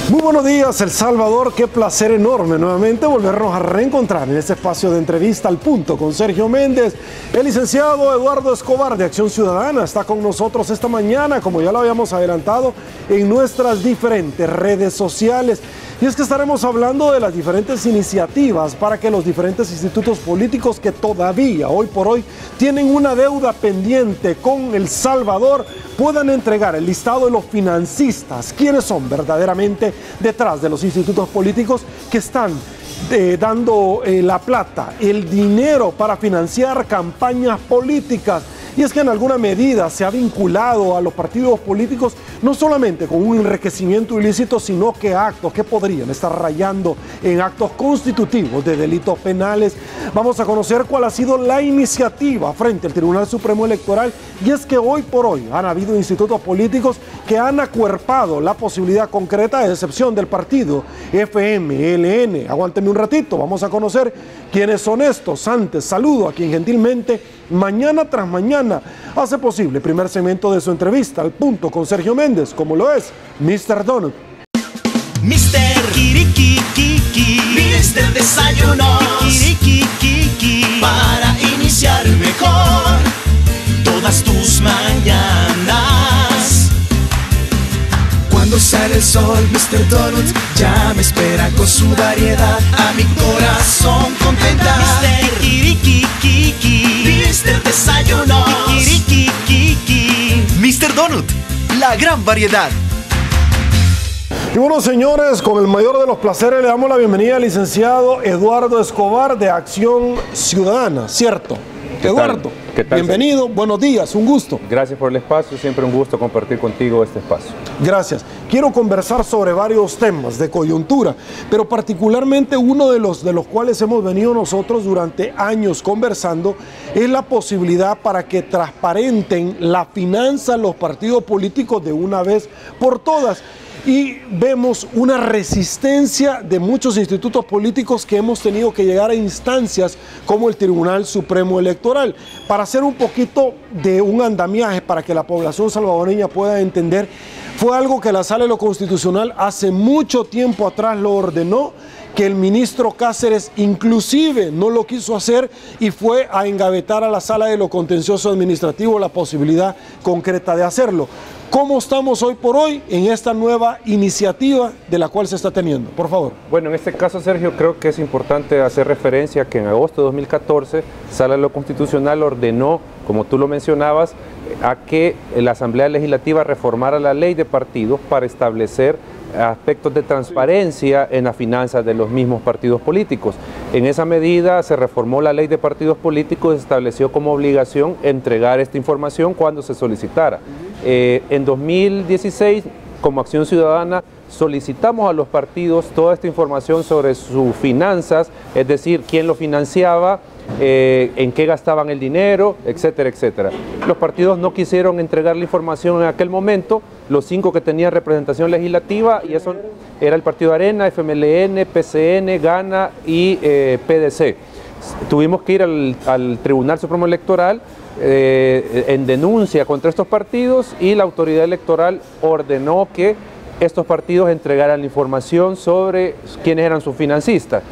Muy buenos días, El Salvador. Qué placer enorme nuevamente volvernos a reencontrar en este espacio de entrevista al punto con Sergio Méndez. El licenciado Eduardo Escobar de Acción Ciudadana está con nosotros esta mañana, como ya lo habíamos adelantado, en nuestras diferentes redes sociales. Y es que estaremos hablando de las diferentes iniciativas para que los diferentes institutos políticos que todavía, hoy por hoy, tienen una deuda pendiente con El Salvador, puedan entregar el listado de los financistas, quienes son verdaderamente detrás de los institutos políticos que están dando la plata, el dinero para financiar campañas políticas. Y es que en alguna medida se ha vinculado a los partidos políticos no solamente con un enriquecimiento ilícito, sino que actos que podrían estar rayando en actos constitutivos de delitos penales. Vamos a conocer cuál ha sido la iniciativa frente al Tribunal Supremo Electoral. Y es que hoy por hoy han habido institutos políticos que han acuerpado la posibilidad concreta, a excepción del partido FMLN. Aguántenme un ratito, vamos a conocer quiénes son estos. Antes, saludo a quien gentilmente mañana tras mañana hace posible el primer segmento de su entrevista al punto con Sergio Méndez, como lo es Mr. Donut. Mr. Kirikikiki, Mr. Desayunos, Kirikikiki, para iniciar mejor todas tus mañanas. Cuando sale el sol, Mr. Donut ya me espera con su variedad. A mi corazón contenta. Mr. Kirikikiki, Mr. Desayunos, Kirikikiki, Mr. Donut, la gran variedad. Y bueno, señores, con el mayor de los placeres le damos la bienvenida al licenciado Eduardo Escobar de Acción Ciudadana, ¿cierto? Eduardo, ¿Qué tal? Bienvenido, buenos días, un gusto. Gracias por el espacio, siempre un gusto compartir contigo este espacio. Gracias. Quiero conversar sobre varios temas de coyuntura, pero particularmente uno de los cuales hemos venido nosotros durante años conversando es la posibilidad para que transparenten la finanza los partidos políticos de una vez por todas. Y vemos una resistencia de muchos institutos políticos que hemos tenido que llegar a instancias como el Tribunal Supremo Electoral. Para hacer un poquito de un andamiaje para que la población salvadoreña pueda entender, fue algo que la Sala de lo Constitucional hace mucho tiempo atrás lo ordenó, que el ministro Cáceres inclusive no lo quiso hacer y fue a engavetar a la Sala de lo Contencioso Administrativo la posibilidad concreta de hacerlo. ¿Cómo estamos hoy por hoy en esta nueva iniciativa de la cual se está teniendo? Por favor. Bueno, en este caso, Sergio, creo que es importante hacer referencia a que en agosto de 2014, Sala de lo Constitucional ordenó, como tú lo mencionabas, a que la Asamblea Legislativa reformara la ley de partidos para establecer aspectos de transparencia en las finanzas de los mismos partidos políticos. En esa medida se reformó la ley de partidos políticos y se estableció como obligación entregar esta información cuando se solicitara. En 2016, como Acción Ciudadana, solicitamos a los partidos toda esta información sobre sus finanzas, es decir, quién lo financiaba, en qué gastaban el dinero, etcétera, etcétera. Los partidos no quisieron entregar la información en aquel momento, los 5 que tenían representación legislativa, y eso era el Partido Arena, FMLN, PCN, Gana y PDC. Tuvimos que ir al Tribunal Supremo Electoral en denuncia contra estos partidos y la autoridad electoral ordenó que estos partidos entregaran la información sobre quiénes eran sus financistas.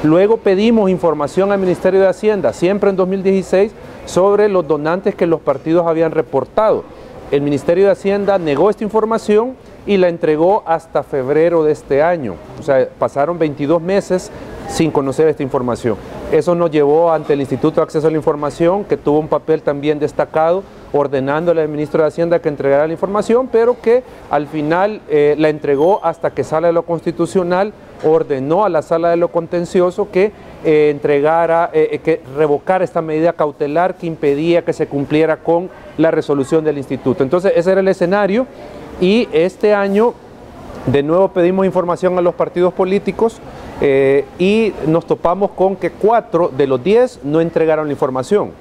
Luego pedimos información al Ministerio de Hacienda, siempre en 2016, sobre los donantes que los partidos habían reportado. El Ministerio de Hacienda negó esta información y la entregó hasta febrero de este año. O sea, pasaron 22 meses sin conocer esta información. Eso nos llevó ante el Instituto de Acceso a la Información, que tuvo un papel también destacado, ordenándole al ministro de Hacienda que entregara la información, pero que al final la entregó hasta que Sala de lo Constitucional ordenó a la Sala de lo Contencioso que que revocara esta medida cautelar que impedía que se cumpliera con la resolución del instituto. Entonces ese era el escenario y este año de nuevo pedimos información a los partidos políticos y nos topamos con que 4 de los 10 no entregaron la información.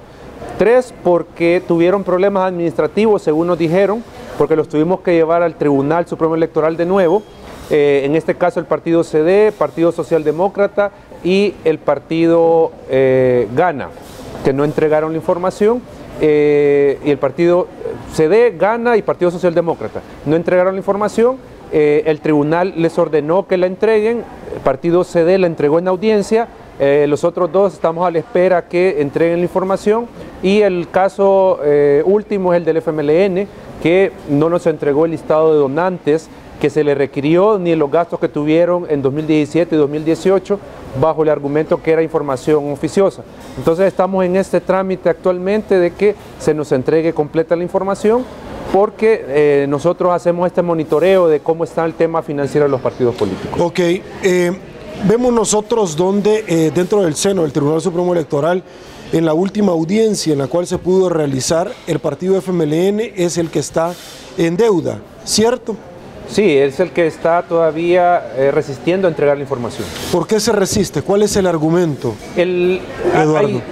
3 porque tuvieron problemas administrativos, según nos dijeron, porque los tuvimos que llevar al Tribunal Supremo Electoral de nuevo. En este caso el partido CD, Partido Socialdemócrata y el partido Gana, que no entregaron la información, y el partido CD, Gana y Partido Socialdemócrata no entregaron la información. el tribunal les ordenó que la entreguen, el partido CD la entregó en audiencia, los otros dos estamos a la espera que entreguen la información, y el caso último es el del FMLN, que no nos entregó el listado de donantes que se le requirió ni los gastos que tuvieron en 2017 y 2018 bajo el argumento que era información oficiosa. Entonces estamos en este trámite actualmente de que se nos entregue completa la información, porque nosotros hacemos este monitoreo de cómo está el tema financiero de los partidos políticos. Ok, vemos nosotros donde dentro del seno del Tribunal Supremo Electoral, en la última audiencia en la cual se pudo realizar, el partido FMLN es el que está en deuda, ¿cierto? Sí, es el que está todavía resistiendo a entregar la información. ¿Por qué se resiste? ¿Cuál es el argumento?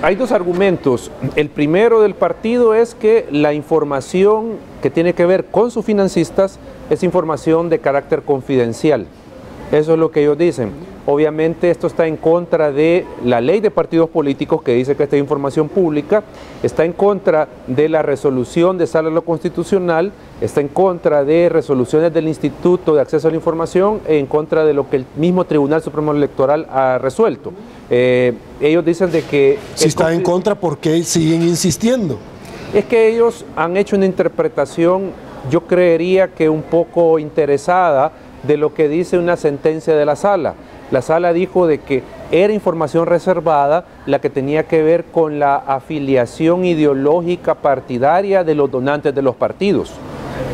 Hay dos argumentos. El primero del partido es que la información que tiene que ver con sus financistas es información de carácter confidencial. Eso es lo que ellos dicen. Obviamente esto está en contra de la ley de partidos políticos, que dice que esta es información pública, está en contra de la resolución de Sala de lo Constitucional, está en contra de resoluciones del Instituto de Acceso a la Información, en contra de lo que el mismo Tribunal Supremo Electoral ha resuelto. Ellos dicen de que... Si está en contra, ¿por qué siguen insistiendo? Es que ellos han hecho una interpretación, yo creería que un poco interesada, de lo que dice una sentencia de la Sala. La Sala dijo de que era información reservada la que tenía que ver con la afiliación ideológica partidaria de los donantes de los partidos.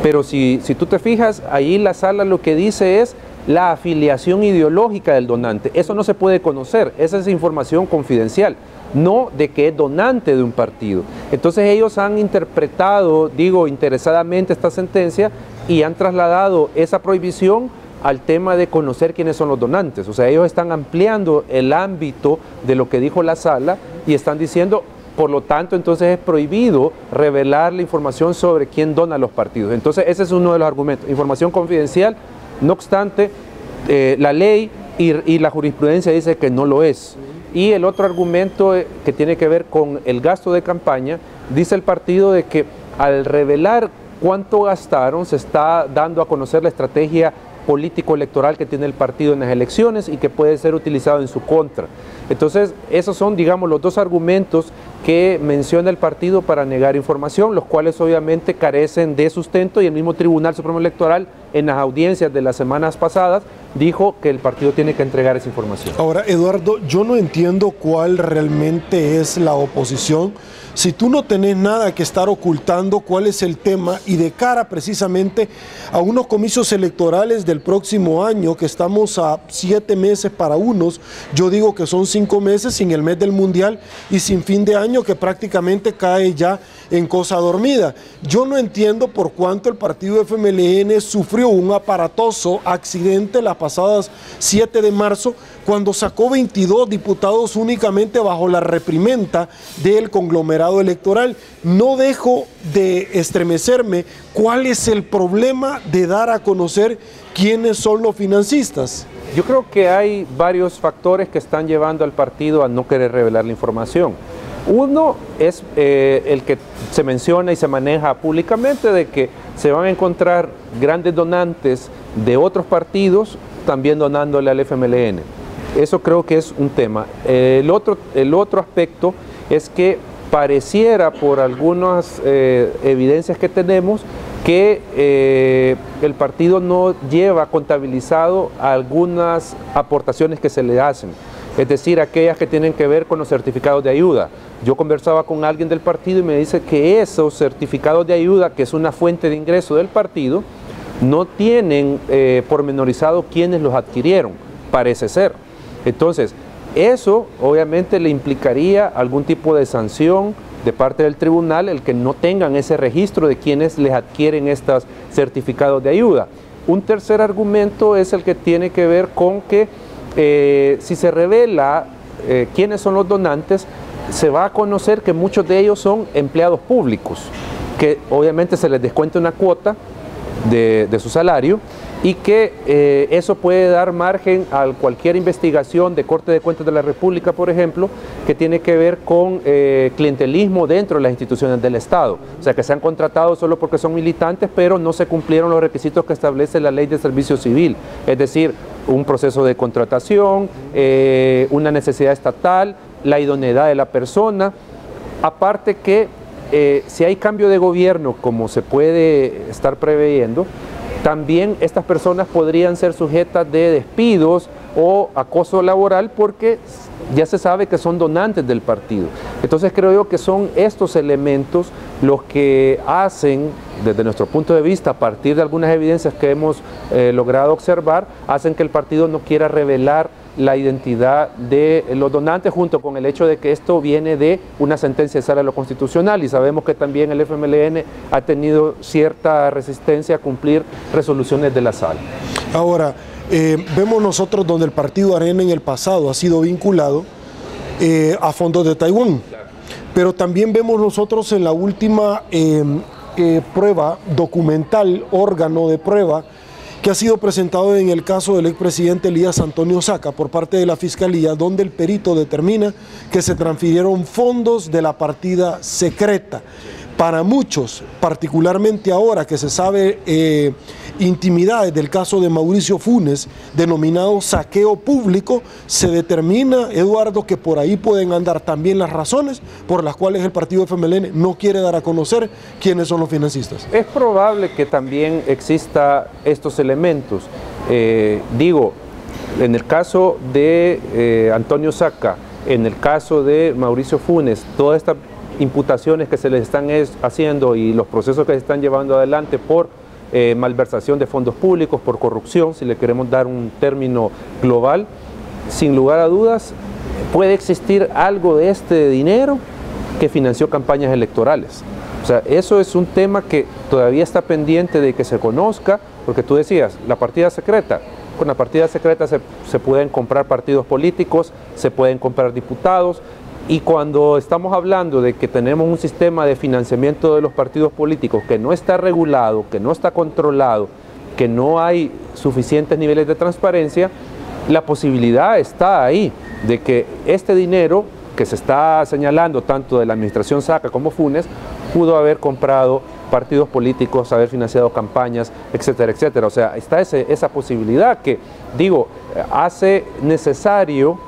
Pero si tú te fijas, ahí la Sala lo que dice es la afiliación ideológica del donante. Eso no se puede conocer, esa es información confidencial, no de que es donante de un partido. Entonces ellos han interpretado, digo, interesadamente esta sentencia y han trasladado esa prohibición al tema de conocer quiénes son los donantes. O sea, ellos están ampliando el ámbito de lo que dijo la Sala y están diciendo, por lo tanto, entonces es prohibido revelar la información sobre quién dona a los partidos. Entonces ese es uno de los argumentos, información confidencial. No obstante, la ley y la jurisprudencia dice que no lo es. Y el otro argumento que tiene que ver con el gasto de campaña, dice el partido de que al revelar cuánto gastaron, se está dando a conocer la estrategia político-electoral que tiene el partido en las elecciones y que puede ser utilizado en su contra. Entonces, esos son, digamos, los dos argumentos que menciona el partido para negar información, los cuales obviamente carecen de sustento, y el mismo Tribunal Supremo Electoral en las audiencias de las semanas pasadas dijo que el partido tiene que entregar esa información. Ahora, Eduardo, yo no entiendo cuál realmente es la oposición. Si tú no tenés nada que estar ocultando, ¿cuál es el tema? Y de cara precisamente a unos comicios electorales del próximo año, que estamos a 7 meses para unos, yo digo que son 5 meses sin el mes del Mundial y sin fin de año, que prácticamente cae ya en cosa dormida. Yo no entiendo por cuánto el partido FMLN sufrió un aparatoso accidente las pasadas 7 de marzo, cuando sacó 22 diputados únicamente bajo la reprimenda del conglomerado electoral. No dejo de estremecerme. ¿Cuál es el problema de dar a conocer quiénes son los financistas? Yo creo que hay varios factores que están llevando al partido a no querer revelar la información. Uno es el que se menciona y se maneja públicamente, de que se van a encontrar grandes donantes de otros partidos también donándole al FMLN. Eso creo que es un tema. El otro aspecto es que pareciera, por algunas evidencias que tenemos, que el partido no lleva contabilizado algunas aportaciones que se le hacen, es decir, aquellas que tienen que ver con los certificados de ayuda. Yo conversaba con alguien del partido y me dice que esos certificados de ayuda, que es una fuente de ingreso del partido, no tienen pormenorizado quiénes los adquirieron, parece ser. Entonces, eso obviamente le implicaría algún tipo de sanción de parte del tribunal, el que no tengan ese registro de quienes les adquieren estos certificados de ayuda. Un tercer argumento es el que tiene que ver con que si se revela quiénes son los donantes, se va a conocer que muchos de ellos son empleados públicos, que obviamente se les descuenta una cuota de su salario, y que eso puede dar margen a cualquier investigación de Corte de Cuentas de la República, por ejemplo, que tiene que ver con clientelismo dentro de las instituciones del Estado. O sea, que se han contratado solo porque son militantes, pero no se cumplieron los requisitos que establece la Ley de Servicio Civil. Es decir, un proceso de contratación, una necesidad estatal, la idoneidad de la persona. Aparte que si hay cambio de gobierno, como se puede estar preveyendo, también estas personas podrían ser sujetas de despidos o acoso laboral porque ya se sabe que son donantes del partido. Entonces creo yo que son estos elementos los que hacen, desde nuestro punto de vista, a partir de algunas evidencias que hemos logrado observar, hacen que el partido no quiera revelar la identidad de los donantes, junto con el hecho de que esto viene de una sentencia de sala de lo constitucional, y sabemos que también el FMLN ha tenido cierta resistencia a cumplir resoluciones de la sala. Ahora, vemos nosotros donde el partido Arena en el pasado ha sido vinculado a fondos de Taiwán, pero también vemos nosotros en la última prueba documental, órgano de prueba, que ha sido presentado en el caso del expresidente Elías Antonio Saca por parte de la Fiscalía, donde el perito determina que se transfirieron fondos de la partida secreta. Para muchos, particularmente ahora que se sabe intimidades del caso de Mauricio Funes, denominado saqueo público, se determina, Eduardo, que por ahí pueden andar también las razones por las cuales el partido FMLN no quiere dar a conocer quiénes son los financistas. Es probable que también exista estos elementos. Digo, en el caso de Antonio Saca, en el caso de Mauricio Funes, todas estas imputaciones que se les están haciendo y los procesos que se están llevando adelante por malversación de fondos públicos, por corrupción, si le queremos dar un término global, sin lugar a dudas puede existir algo de este dinero que financió campañas electorales. O sea, eso es un tema que todavía está pendiente de que se conozca, porque tú decías, la partida secreta. Con la partida secreta se pueden comprar partidos políticos, se pueden comprar diputados. Y cuando estamos hablando de que tenemos un sistema de financiamiento de los partidos políticos que no está regulado, que no está controlado, que no hay suficientes niveles de transparencia, la posibilidad está ahí de que este dinero que se está señalando tanto de la administración Saca como Funes pudo haber comprado partidos políticos, haber financiado campañas, etcétera, etcétera. O sea, está esa posibilidad que, digo, hace necesario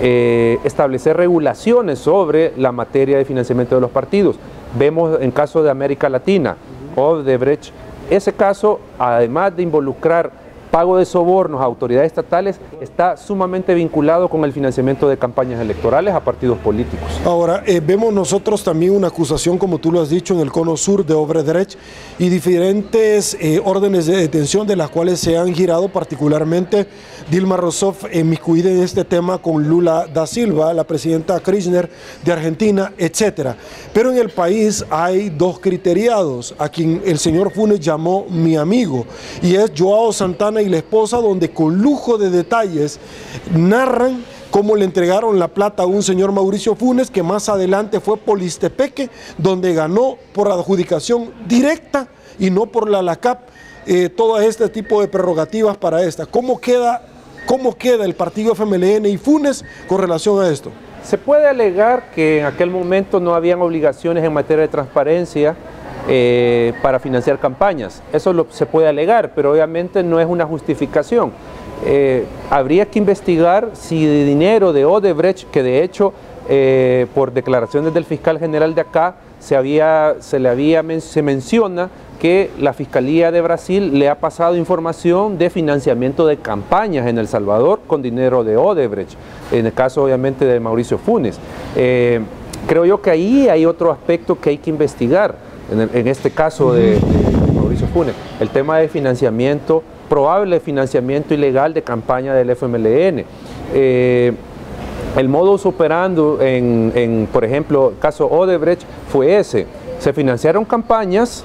establecer regulaciones sobre la materia de financiamiento de los partidos. Vemos en caso de América Latina, Odebrecht, ese caso, además de involucrar pago de sobornos a autoridades estatales, está sumamente vinculado con el financiamiento de campañas electorales a partidos políticos. Ahora, vemos nosotros también una acusación, como tú lo has dicho, en el cono sur de Odebrecht y diferentes órdenes de detención de las cuales se han girado, particularmente Dilma Rousseff inmiscuida en este tema con Lula da Silva, la presidenta Kirchner de Argentina, etcétera. Pero en el país hay dos criteriados, a quien el señor Funes llamó mi amigo, y es Joao Santana y la esposa, donde con lujo de detalles narran cómo le entregaron la plata a un señor Mauricio Funes, que más adelante fue Polistepeque, donde ganó por adjudicación directa y no por la LACAP, todo este tipo de prerrogativas para esta. ¿Cómo queda el partido FMLN y Funes con relación a esto? Se puede alegar que en aquel momento no habían obligaciones en materia de transparencia para financiar campañas. Eso se puede alegar, pero obviamente no es una justificación. Habría que investigar si de dinero de Odebrecht, que de hecho por declaraciones del fiscal general de acá se menciona que la Fiscalía de Brasil le ha pasado información de financiamiento de campañas en El Salvador con dinero de Odebrecht, en el caso obviamente de Mauricio Funes. Creo yo que ahí hay otro aspecto que hay que investigar, en este caso de Mauricio Funes, el tema de financiamiento, probable financiamiento ilegal de campaña del FMLN. El modus operandi por ejemplo, el caso Odebrecht fue ese: se financiaron campañas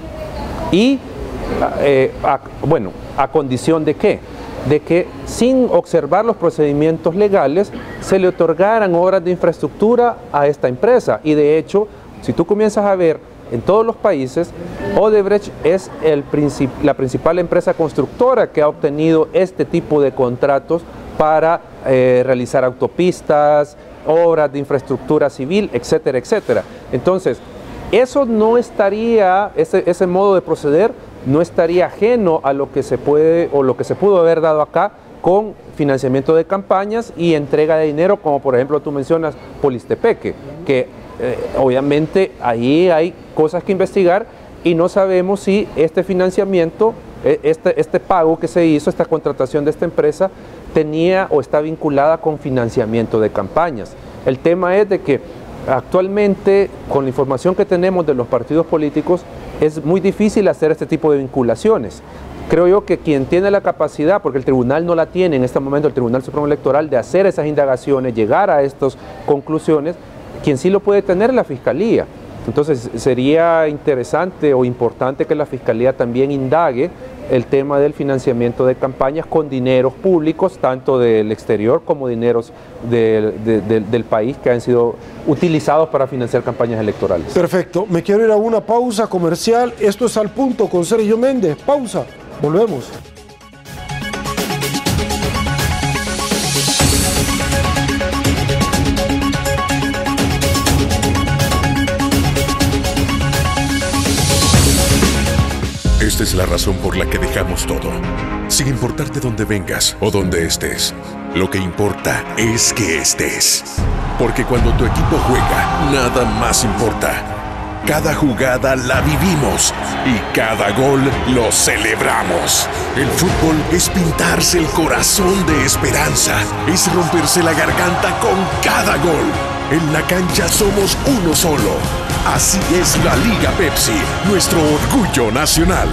y, ¿a condición de qué? De que sin observar los procedimientos legales se le otorgaran obras de infraestructura a esta empresa. Y de hecho, si tú comienzas a ver en todos los países, Odebrecht es la principal empresa constructora que ha obtenido este tipo de contratos para realizar autopistas, obras de infraestructura civil, etcétera, etcétera. Entonces, eso no estaría, ese modo de proceder no estaría ajeno a lo que se puede o lo que se pudo haber dado acá con financiamiento de campañas y entrega de dinero, como por ejemplo tú mencionas Polistepeque, que obviamente ahí hay cosas que investigar y no sabemos si este financiamiento, este pago que se hizo, esta contratación de esta empresa, tenía o está vinculada con financiamiento de campañas. El tema es de que actualmente, con la información que tenemos de los partidos políticos, es muy difícil hacer este tipo de vinculaciones. Creo yo que quien tiene la capacidad, porque el tribunal no la tiene en este momento, el Tribunal Supremo Electoral, de hacer esas indagaciones, llegar a estas conclusiones, quien sí lo puede tener es la Fiscalía. Entonces sería interesante o importante que la Fiscalía también indague el tema del financiamiento de campañas con dineros públicos, tanto del exterior como dineros del país que han sido utilizados para financiar campañas electorales. Perfecto, me quiero ir a una pausa comercial. Esto es Al Punto con Sergio Méndez. Pausa, volvemos. Esta es la razón por la que dejamos todo, sin importar de dónde vengas o dónde estés. Lo que importa es que estés. Porque cuando tu equipo juega, nada más importa. Cada jugada la vivimos y cada gol lo celebramos. El fútbol es pintarse el corazón de esperanza, es romperse la garganta con cada gol. En la cancha somos uno solo. Así es la Liga Pepsi, nuestro orgullo nacional.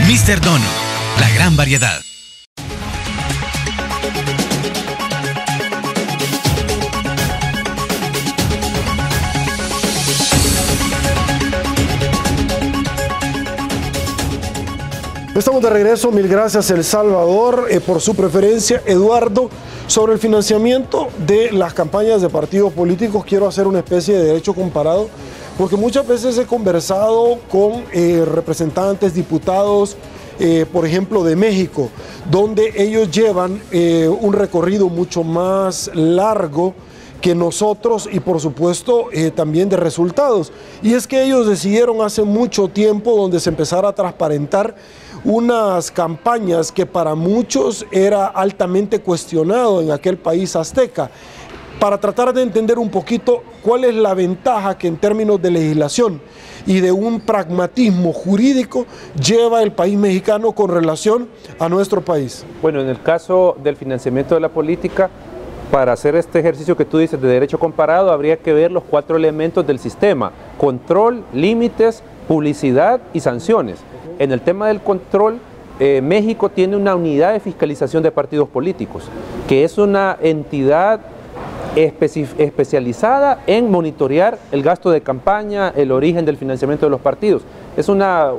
Mr. Donut, la gran variedad. Estamos de regreso, mil gracias El Salvador por su preferencia. Eduardo, sobre el financiamiento de las campañas de partidos políticos, quiero hacer una especie de derecho comparado, porque muchas veces he conversado con representantes, diputados, por ejemplo, de México, donde ellos llevan un recorrido mucho más largo que nosotros y por supuesto también de resultados. Y es que ellos decidieron hace mucho tiempo donde se empezara a transparentar unas campañas que para muchos era altamente cuestionado en aquel país azteca, para tratar de entender un poquito cuál es la ventaja que en términos de legislación y de un pragmatismo jurídico lleva el país mexicano con relación a nuestro país. Bueno, en el caso del financiamiento de la política, para hacer este ejercicio que tú dices de derecho comparado, habría que ver los 4 elementos del sistema: control, límites, publicidad y sanciones. En el tema del control, México tiene una unidad de fiscalización de partidos políticos, que es una entidad especializada en monitorear el gasto de campaña, el origen del financiamiento de los partidos. Es una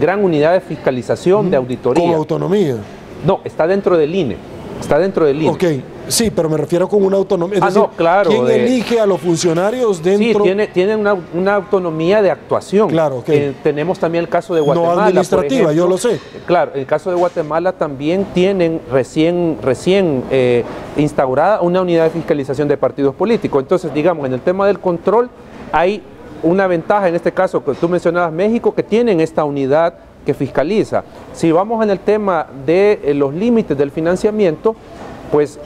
gran unidad de fiscalización, de auditoría. ¿Con autonomía? No, está dentro del INE. Está dentro del INE. Ok, sí, pero me refiero con una autonomía. Es decir, no, claro. ¿quién elige a los funcionarios dentro? Sí, tiene una autonomía de actuación. Claro, ok. Tenemos también el caso de Guatemala. No administrativa, por ejemplo. yo lo sé. Claro, el caso de Guatemala también tienen recién instaurada una unidad de fiscalización de partidos políticos. Entonces, digamos, en el tema del control hay una ventaja, en este caso que tú mencionabas, México, que tienen esta unidad que fiscaliza. Si vamos en el tema de los límites del financiamiento, pues,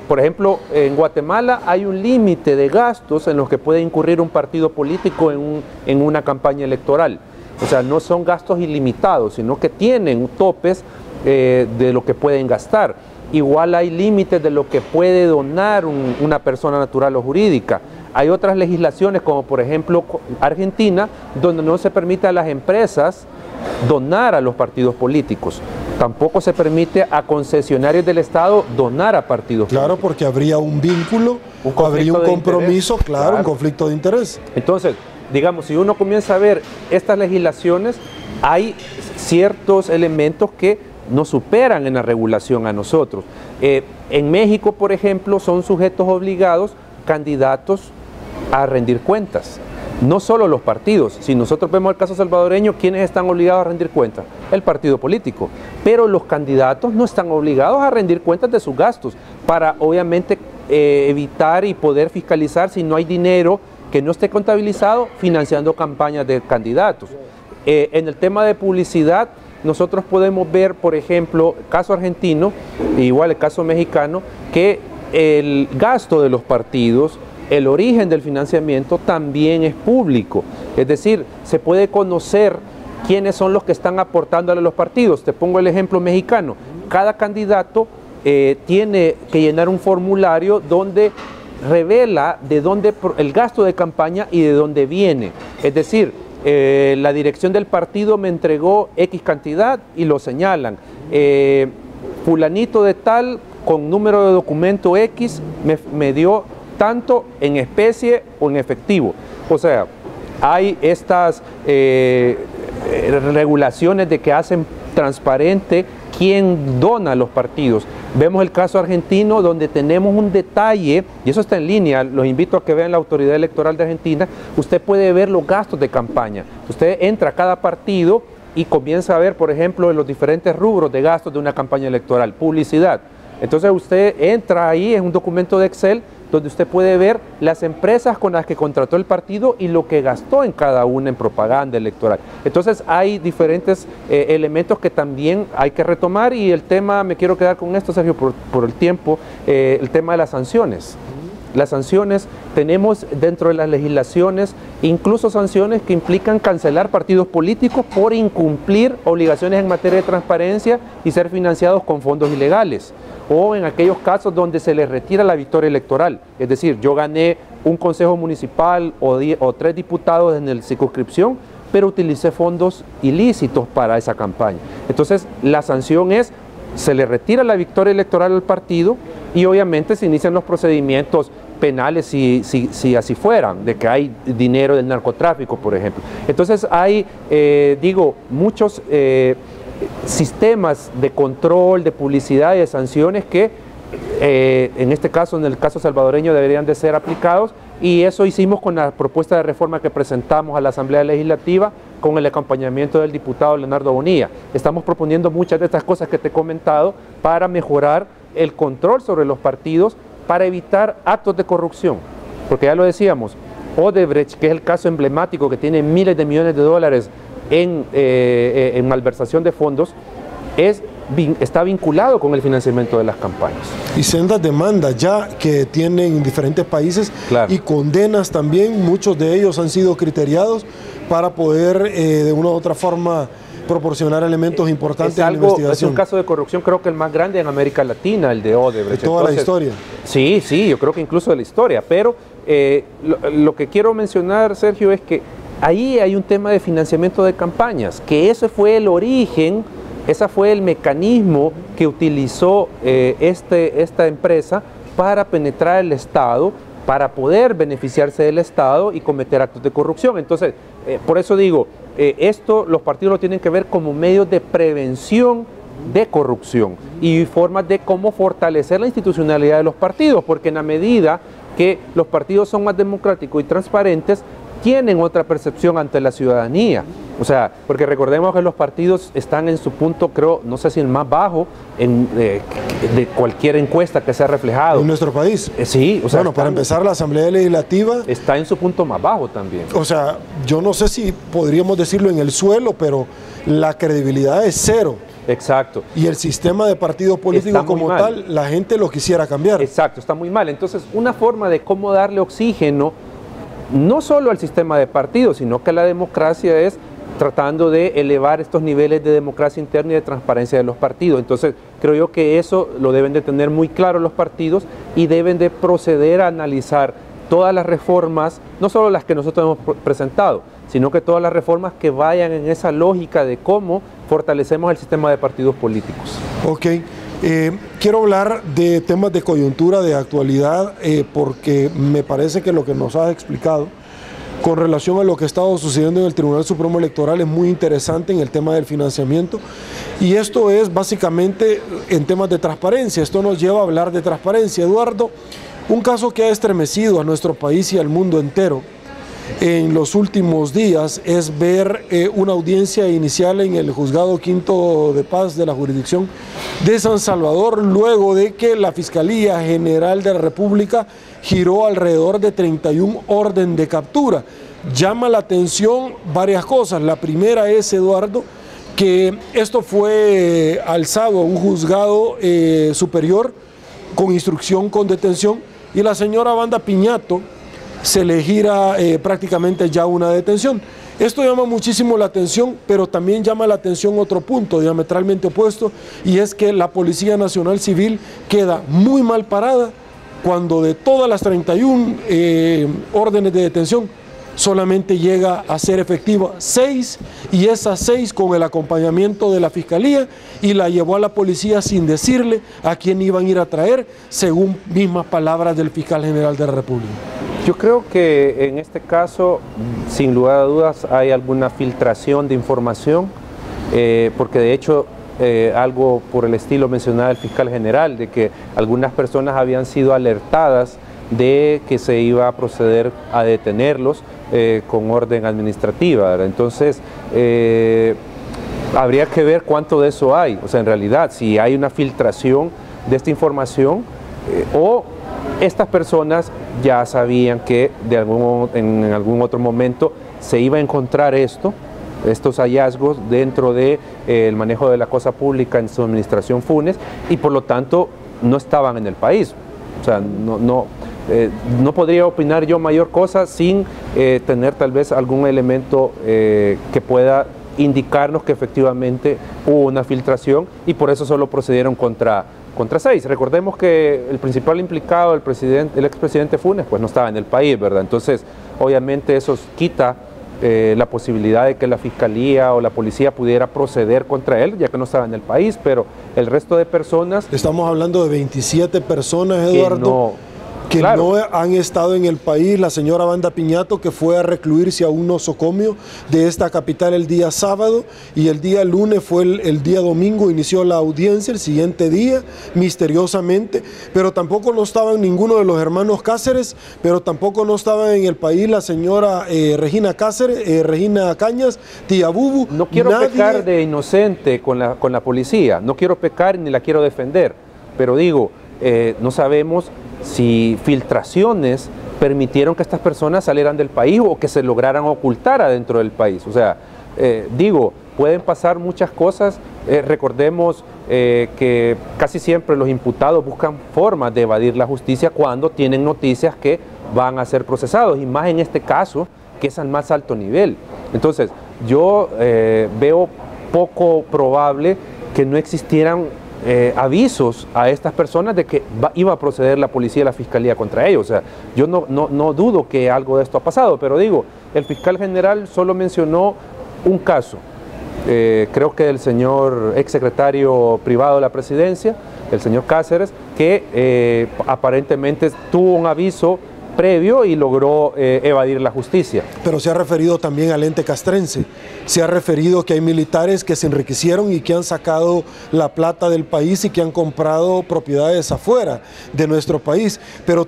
por ejemplo, en Guatemala hay un límite de gastos en los que puede incurrir un partido político en una campaña electoral. O sea, no son gastos ilimitados, sino que tienen topes de lo que pueden gastar. Igual hay límites de lo que puede donar una persona natural o jurídica. Hay otras legislaciones, como por ejemplo Argentina, donde no se permite a las empresas donar a los partidos políticos. Tampoco se permite a concesionarios del Estado donar a partidos políticos. Claro, porque habría un vínculo, habría un compromiso, claro, un conflicto de interés. Entonces, digamos, si uno comienza a ver estas legislaciones, hay ciertos elementos que nos superan en la regulación a nosotros. En México, por ejemplo, son sujetos obligados candidatos a rendir cuentas. No solo los partidos. Si nosotros vemos el caso salvadoreño, ¿quiénes están obligados a rendir cuentas? El partido político. Pero los candidatos no están obligados a rendir cuentas de sus gastos para, obviamente, evitar y poder fiscalizar si no hay dinero que no esté contabilizado financiando campañas de candidatos. En el tema de publicidad, nosotros podemos ver, por ejemplo, caso argentino, igual el caso mexicano, que el gasto de los partidos, el origen del financiamiento también es público. Es decir, se puede conocer quiénes son los que están aportándole a los partidos. Te pongo el ejemplo mexicano. Cada candidato tiene que llenar un formulario donde revela de dónde el gasto de campaña y de dónde viene. Es decir, la dirección del partido me entregó X cantidad y lo señalan. Fulanito de tal, con número de documento X, me dio tanto en especie o en efectivo. O sea, hay estas regulaciones de que hacen transparente quién dona a los partidos. Vemos el caso argentino donde tenemos un detalle, y eso está en línea, los invito a que vean la Autoridad Electoral de Argentina. Usted puede ver los gastos de campaña. Usted entra a cada partido y comienza a ver, por ejemplo, los diferentes rubros de gastos de una campaña electoral. Publicidad. Entonces usted entra ahí en un documento de Excel donde usted puede ver las empresas con las que contrató el partido y lo que gastó en cada una en propaganda electoral. Entonces hay diferentes elementos que también hay que retomar, y el tema, me quiero quedar con esto, Sergio, por el tiempo, el tema de las sanciones. Las sanciones, tenemos dentro de las legislaciones incluso sanciones que implican cancelar partidos políticos por incumplir obligaciones en materia de transparencia y ser financiados con fondos ilegales, o en aquellos casos donde se les retira la victoria electoral. Es decir, yo gané un consejo municipal o 3 diputados en la circunscripción, pero utilicé fondos ilícitos para esa campaña. Entonces, la sanción es, se le retira la victoria electoral al partido y obviamente se inician los procedimientos penales si así fueran, de que hay dinero del narcotráfico, por ejemplo. Entonces hay, muchos sistemas de control, de publicidad y de sanciones que en este caso, en el caso salvadoreño, deberían de ser aplicados, y eso hicimos con la propuesta de reforma que presentamos a la Asamblea Legislativa con el acompañamiento del diputado Leonardo Bonilla. Estamos proponiendo muchas de estas cosas que te he comentado para mejorar el control sobre los partidos, para evitar actos de corrupción, porque ya lo decíamos, Odebrecht, que es el caso emblemático que tiene miles de millones de dólares en malversación de fondos, está vinculado con el financiamiento de las campañas. Y sendas demandas ya que tienen diferentes países, claro, y condenas también, muchos de ellos han sido criteriados para poder de una u otra forma proporcionar elementos importantes en la investigación. Es un caso de corrupción, creo que el más grande en América Latina, el de Odebrecht. De toda la historia. Sí, yo creo que incluso de la historia, pero lo que quiero mencionar, Sergio, es que ahí hay un tema de financiamiento de campañas, que ese fue el origen, ese fue el mecanismo que utilizó esta empresa para penetrar el Estado, para poder beneficiarse del Estado y cometer actos de corrupción. Entonces, por eso digo, esto los partidos lo tienen que ver como medios de prevención de corrupción y formas de cómo fortalecer la institucionalidad de los partidos, porque en la medida que los partidos son más democráticos y transparentes, tienen otra percepción ante la ciudadanía. O sea, porque recordemos que los partidos están en su punto, creo, no sé si el más bajo de cualquier encuesta que se ha reflejado. ¿En nuestro país? Sí. O sea, bueno, para empezar, la Asamblea Legislativa está en su punto más bajo también. O sea, yo no sé si podríamos decirlo en el suelo, pero la credibilidad es cero. Exacto. Y el sistema de partido político como tal, la gente lo quisiera cambiar. Exacto, está muy mal. Entonces, una forma de cómo darle oxígeno, no solo al sistema de partidos, sino que a la democracia, es tratando de elevar estos niveles de democracia interna y de transparencia de los partidos. Entonces, creo yo que eso lo deben de tener muy claro los partidos y deben de proceder a analizar todas las reformas, no solo las que nosotros hemos presentado, sino que todas las reformas que vayan en esa lógica de cómo fortalecemos el sistema de partidos políticos. Ok, quiero hablar de temas de coyuntura, de actualidad, porque me parece que lo que nos has explicado con relación a lo que ha estado sucediendo en el Tribunal Supremo Electoral es muy interesante en el tema del financiamiento, y esto es básicamente en temas de transparencia. Esto nos lleva a hablar de transparencia. Eduardo, un caso que ha estremecido a nuestro país y al mundo entero en los últimos días es ver una audiencia inicial en el Juzgado Quinto de Paz de la jurisdicción de San Salvador, luego de que la Fiscalía General de la República giró alrededor de 31 órdenes de captura. Llama la atención varias cosas. La primera es, Eduardo, que esto fue alzado a un juzgado superior con instrucción con detención, y la señora Wanda Piñato se le gira prácticamente ya una detención. Esto llama muchísimo la atención, pero también llama la atención otro punto diametralmente opuesto, y es que la Policía Nacional Civil queda muy mal parada cuando de todas las 31 órdenes de detención solamente llega a ser efectiva 6, y esas 6 con el acompañamiento de la Fiscalía, y la llevó a la policía sin decirle a quién iban a ir a traer, según mismas palabras del Fiscal General de la República. Yo creo que en este caso, sin lugar a dudas, hay alguna filtración de información, porque de hecho algo por el estilo mencionaba el fiscal general, de que algunas personas habían sido alertadas de que se iba a proceder a detenerlos con orden administrativa, ¿verdad? Entonces, habría que ver cuánto de eso hay, o sea, en realidad, si hay una filtración de esta información o estas personas ya sabían que en algún otro momento se iba a encontrar estos hallazgos dentro del manejo de la cosa pública en su administración Funes, y por lo tanto no estaban en el país. O sea, no podría opinar yo mayor cosa sin tener tal vez algún elemento que pueda indicarnos que efectivamente hubo una filtración, y por eso solo procedieron contra 6. Recordemos que el principal implicado, el expresidente Funes, pues no estaba en el país, ¿verdad? Entonces, obviamente eso quita la posibilidad de que la Fiscalía o la Policía pudiera proceder contra él, ya que no estaba en el país, pero el resto de personas... Estamos hablando de 27 personas, Eduardo, que no han estado en el país. La señora Wanda Piñato, que fue a recluirse a un nosocomio de esta capital el día sábado, y el día lunes fue el día domingo, inició la audiencia el siguiente día, misteriosamente, pero tampoco no estaban ninguno de los hermanos Cáceres, pero tampoco no estaba en el país la señora Regina Cañas, tía Bubu. No quiero pecar de inocente con la policía, no quiero pecar ni la quiero defender, pero digo, no sabemos si filtraciones permitieron que estas personas salieran del país o que se lograran ocultar adentro del país. O sea, digo, pueden pasar muchas cosas. Recordemos que casi siempre los imputados buscan formas de evadir la justicia cuando tienen noticias que van a ser procesados, y más en este caso, que es al más alto nivel. Entonces, yo veo poco probable que no existieran avisos a estas personas de que iba a proceder la policía y la fiscalía contra ellos. O sea, yo no dudo que algo de esto ha pasado, pero digo, el fiscal general solo mencionó un caso, creo que el señor exsecretario privado de la presidencia, el señor Cáceres, que aparentemente tuvo un aviso previo y logró evadir la justicia. Pero se ha referido también al ente castrense, se ha referido que hay militares que se enriquecieron y que han sacado la plata del país y que han comprado propiedades afuera de nuestro país, pero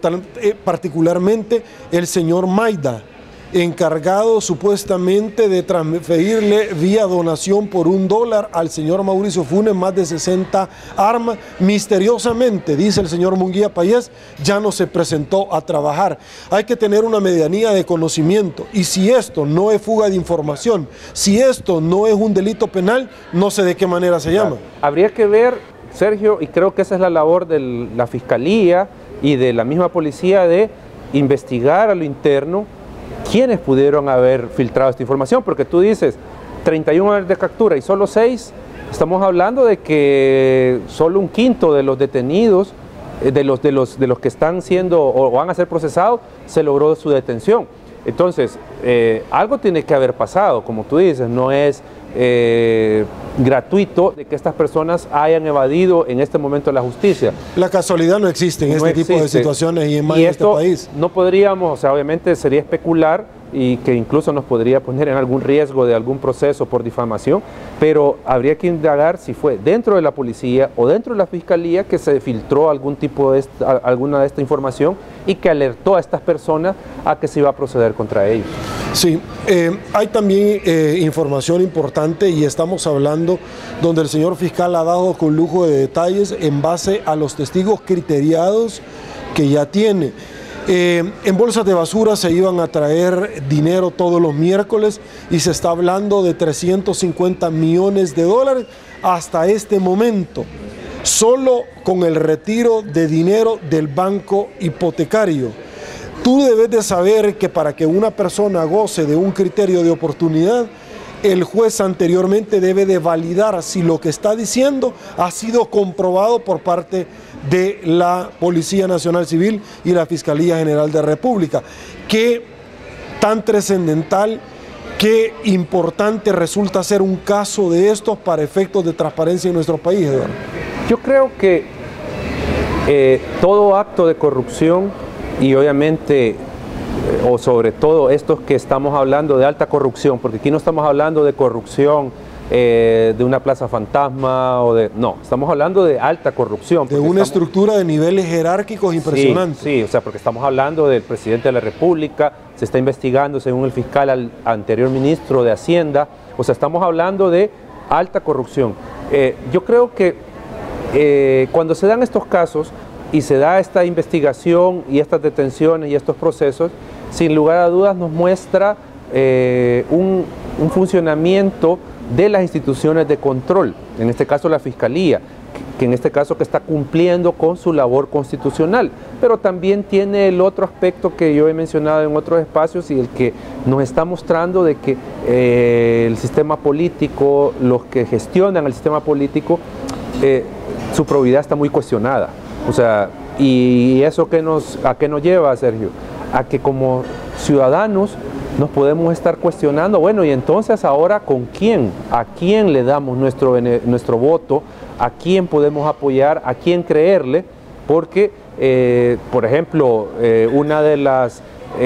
particularmente el señor Maida, encargado supuestamente de transferirle vía donación por $1 al señor Mauricio Funes más de 60 armas. Misteriosamente, dice el señor Munguía Payés, ya no se presentó a trabajar. Hay que tener una medianía de conocimiento, y si esto no es fuga de información, si esto no es un delito penal, no sé de qué manera se llama. Habría que ver, Sergio, y creo que esa es la labor de la Fiscalía y de la misma policía, de investigar a lo interno quiénes pudieron haber filtrado esta información, porque tú dices 31 órdenes de captura y solo 6, estamos hablando de que solo un quinto de los detenidos de los que están siendo o van a ser procesados, se logró su detención. Entonces, algo tiene que haber pasado, como tú dices, no es gratuito de que estas personas hayan evadido en este momento la justicia. La casualidad no existe en este tipo de situaciones y en más en este país. No podríamos, o sea, obviamente sería especular y que incluso nos podría poner en algún riesgo de algún proceso por difamación, pero habría que indagar si fue dentro de la policía o dentro de la fiscalía que se filtró algún tipo de alguna de esta información y que alertó a estas personas a que se iba a proceder contra ellos. Sí, hay también información importante y estamos hablando donde el señor fiscal ha dado con lujo de detalles en base a los testigos criteriados que ya tiene. En bolsas de basura se iban a traer dinero todos los miércoles y se está hablando de 350 millones de dólares hasta este momento, solo con el retiro de dinero del banco hipotecario. Tú debes de saber que para que una persona goce de un criterio de oportunidad, el juez anteriormente debe de validar si lo que está diciendo ha sido comprobado por parte de la Policía Nacional Civil y la Fiscalía General de la República. Qué tan trascendental, qué importante resulta ser un caso de estos para efectos de transparencia en nuestro país, Eduardo. Yo creo que todo acto de corrupción y obviamente o sobre todo estos que estamos hablando de alta corrupción, porque aquí no estamos hablando de corrupción de una plaza fantasma no, estamos hablando de alta corrupción. De una estructura de niveles jerárquicos impresionantes. Sí, o sea, porque estamos hablando del presidente de la República, se está investigando según el fiscal al anterior ministro de Hacienda, o sea, estamos hablando de alta corrupción. Yo creo que cuando se dan estos casos y se da esta investigación y estas detenciones y estos procesos, sin lugar a dudas nos muestra un funcionamiento de las instituciones de control, en este caso la Fiscalía, que en este caso que está cumpliendo con su labor constitucional, pero también tiene el otro aspecto que yo he mencionado en otros espacios y el que nos está mostrando de que el sistema político, los que gestionan el sistema político, su probidad está muy cuestionada. O sea, y eso ¿a qué nos lleva, Sergio? A que como ciudadanos nos podemos estar cuestionando, bueno, y entonces ahora ¿con quién? ¿A quién le damos nuestro voto? ¿A quién podemos apoyar? ¿A quién creerle? Porque, por ejemplo, una de las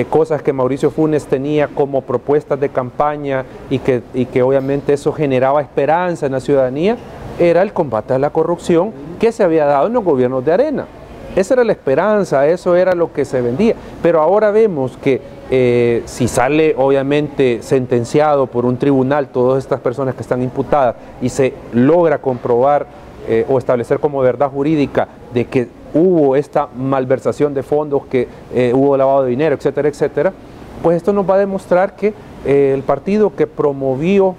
cosas que Mauricio Funes tenía como propuestas de campaña y que obviamente eso generaba esperanza en la ciudadanía, era el combate a la corrupción que se había dado en los gobiernos de Arena. Esa era la esperanza, eso era lo que se vendía. Pero ahora vemos que si sale obviamente sentenciado por un tribunal todas estas personas que están imputadas y se logra comprobar o establecer como verdad jurídica de que hubo esta malversación de fondos, que hubo lavado de dinero, etcétera, etcétera, pues esto nos va a demostrar que el partido que promovió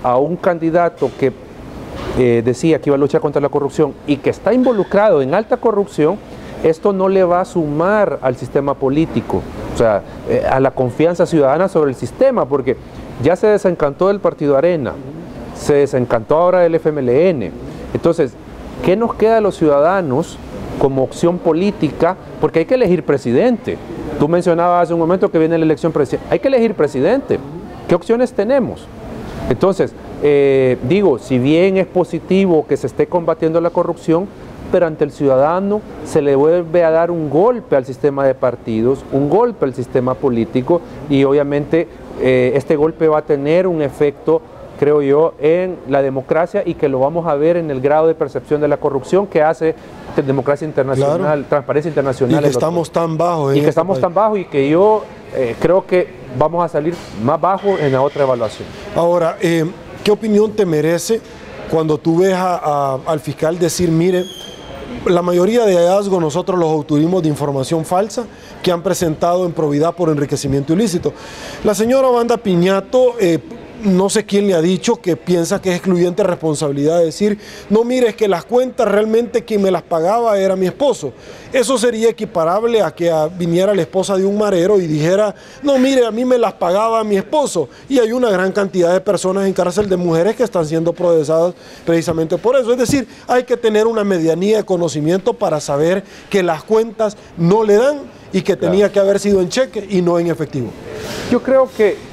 a un candidato que decía que iba a luchar contra la corrupción y que está involucrado en alta corrupción, esto no le va a sumar al sistema político, o sea, a la confianza ciudadana sobre el sistema, porque ya se desencantó del partido Arena, se desencantó ahora del FMLN. Entonces, ¿qué nos queda a los ciudadanos como opción política? Porque hay que elegir presidente. Tú mencionabas hace un momento que viene la elección presidencial. Hay que elegir presidente. ¿Qué opciones tenemos? Entonces, digo, si bien es positivo que se esté combatiendo la corrupción, pero ante el ciudadano se le vuelve a dar un golpe al sistema de partidos, un golpe al sistema político, y obviamente este golpe va a tener un efecto, creo yo, en la democracia, y que lo vamos a ver en el grado de percepción de la corrupción que hace Democracia Internacional, claro, Transparencia Internacional. Y que estamos tan bajos. Y que estamos tan bajos, y que yo creo que vamos a salir más bajo en la otra evaluación. Ahora, ¿qué opinión te merece cuando tú ves al fiscal decir, mire, la mayoría de hallazgos nosotros los obtuvimos de información falsa que han presentado en probidad por enriquecimiento ilícito? La señora Wanda Piñato no sé quién le ha dicho que piensa que es excluyente responsabilidad decir, no, mire, es que las cuentas realmente quien me las pagaba era mi esposo. Eso sería equiparable a que viniera la esposa de un marero y dijera, no, mire, a mí me las pagaba mi esposo. Y hay una gran cantidad de personas en cárcel de mujeres que están siendo procesadas precisamente por eso. Es decir, hay que tener una medianía de conocimiento para saber que las cuentas no le dan y que tenía que haber sido en cheque y no en efectivo. Yo creo que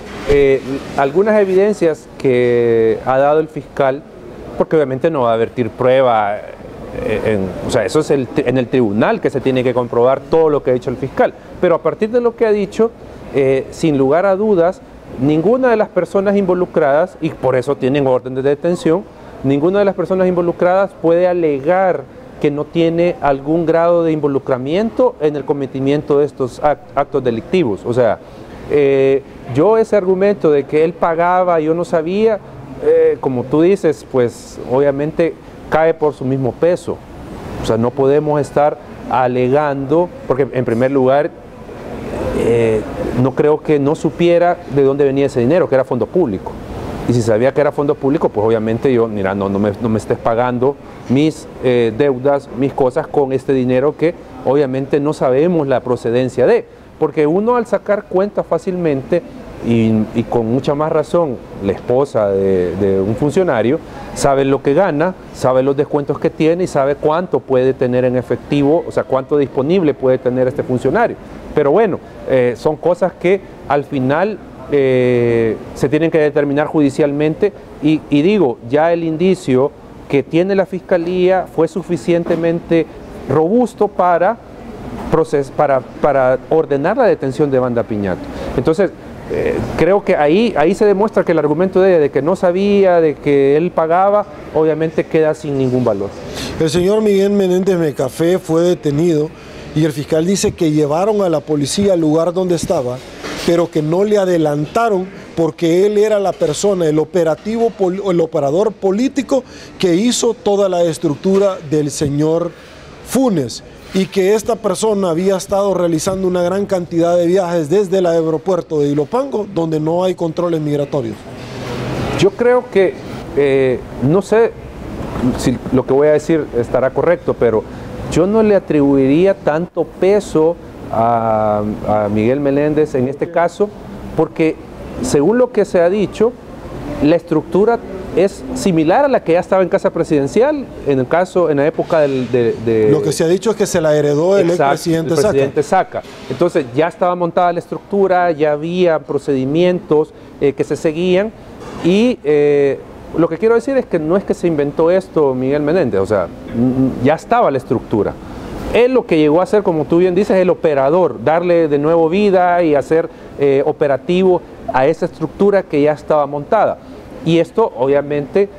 algunas evidencias que ha dado el fiscal, porque obviamente no va a vertir prueba, o sea, eso es en el tribunal que se tiene que comprobar todo lo que ha dicho el fiscal, pero a partir de lo que ha dicho, sin lugar a dudas, ninguna de las personas involucradas, y por eso tienen orden de detención, ninguna de las personas involucradas puede alegar que no tiene algún grado de involucramiento en el cometimiento de estos actos delictivos. O sea, yo ese argumento de que él pagaba y yo no sabía, como tú dices, pues obviamente cae por su mismo peso. O sea, no podemos estar alegando, porque en primer lugar, no creo que no supiera de dónde venía ese dinero, que era fondo público. Y si sabía que era fondo público, pues obviamente yo, mira, no me estés pagando mis deudas, mis cosas con este dinero que obviamente no sabemos la procedencia de. Porque uno al sacar cuenta fácilmente, y con mucha más razón la esposa de un funcionario, sabe lo que gana, sabe los descuentos que tiene y sabe cuánto puede tener en efectivo, o sea, cuánto disponible puede tener este funcionario. Pero bueno, son cosas que al final se tienen que determinar judicialmente y digo, ya el indicio que tiene la Fiscalía fue suficientemente robusto para ordenar la detención de Wanda Piñato. Entonces, creo que ahí se demuestra que el argumento de que no sabía, de que él pagaba, obviamente queda sin ningún valor. El señor Miguel Menéndez Mecafé fue detenido y el fiscal dice que llevaron a la policía al lugar donde estaba, pero que no le adelantaron porque él era la persona, el operador político que hizo toda la estructura del señor Funes, y que esta persona había estado realizando una gran cantidad de viajes desde el aeropuerto de Ilopango, donde no hay controles migratorios. Yo creo que, no sé si lo que voy a decir estará correcto, pero yo no le atribuiría tanto peso a Miguel Menéndez en este caso, porque según lo que se ha dicho, la estructura es similar a la que ya estaba en Casa Presidencial, en la época de... Lo que se ha dicho es que se la heredó el expresidente Saca. Entonces ya estaba montada la estructura, ya había procedimientos que se seguían y lo que quiero decir es que no es que se inventó esto Miguel Menéndez, o sea, ya estaba la estructura. Él lo que llegó a hacer, como tú bien dices, el operador, darle de nuevo vida y hacer operativo a esa estructura que ya estaba montada. Y esto obviamente